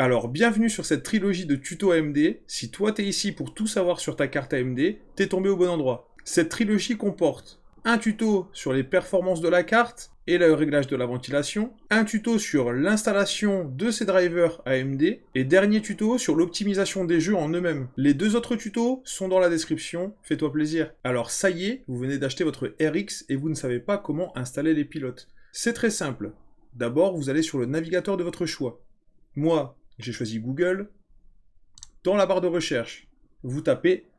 Alors, bienvenue sur cette trilogie de tutos AMD. Si toi t'es ici pour tout savoir sur ta carte AMD, t'es tombé au bon endroit. Cette trilogie comporte un tuto sur les performances de la carte et le réglage de la ventilation, un tuto sur l'installation de ces drivers AMD, et dernier tuto sur l'optimisation des jeux en eux-mêmes. Les deux autres tutos sont dans la description, fais-toi plaisir. Alors ça y est, vous venez d'acheter votre RX et vous ne savez pas comment installer les pilotes. C'est très simple. D'abord, vous allez sur le navigateur de votre choix. Moi, j'ai choisi Google. Dans la barre de recherche, vous tapez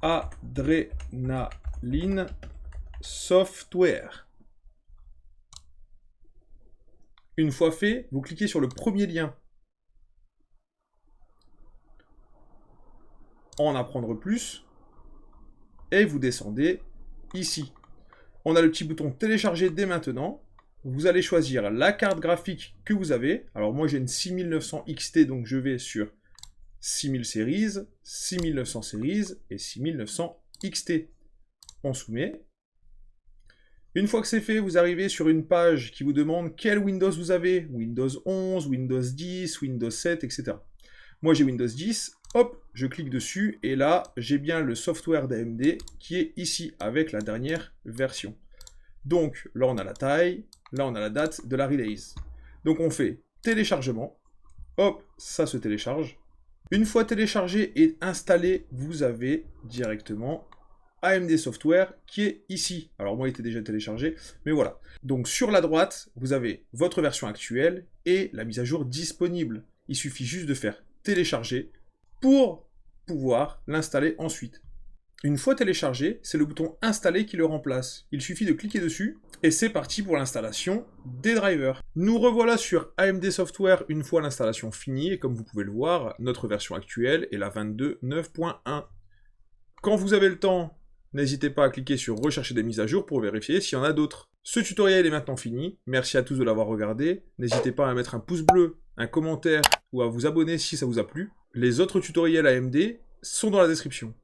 Adrenaline Software. Une fois fait, vous cliquez sur le premier lien. En apprendre plus. Et vous descendez ici. On a le petit bouton télécharger dès maintenant. Vous allez choisir la carte graphique que vous avez. Alors moi j'ai une 6900 XT, donc je vais sur 6000 Series, 6900 Series et 6900 XT. On soumet. Une fois que c'est fait, vous arrivez sur une page qui vous demande quel Windows vous avez. Windows 11, Windows 10, Windows 7, etc. Moi j'ai Windows 10, hop, je clique dessus et là j'ai bien le software d'AMD qui est ici avec la dernière version. Donc là on a la taille, là on a la date de la release. Donc on fait téléchargement, hop, ça se télécharge. Une fois téléchargé et installé, vous avez directement AMD Software qui est ici. Alors moi il était déjà téléchargé, mais voilà. Donc sur la droite, vous avez votre version actuelle et la mise à jour disponible. Il suffit juste de faire télécharger pour pouvoir l'installer ensuite. Une fois téléchargé, c'est le bouton installer qui le remplace. Il suffit de cliquer dessus et c'est parti pour l'installation des drivers. Nous revoilà sur AMD Software une fois l'installation finie et comme vous pouvez le voir, notre version actuelle est la 22.9.1. Quand vous avez le temps, n'hésitez pas à cliquer sur rechercher des mises à jour pour vérifier s'il y en a d'autres. Ce tutoriel est maintenant fini, merci à tous de l'avoir regardé, n'hésitez pas à mettre un pouce bleu, un commentaire ou à vous abonner si ça vous a plu. Les autres tutoriels AMD sont dans la description.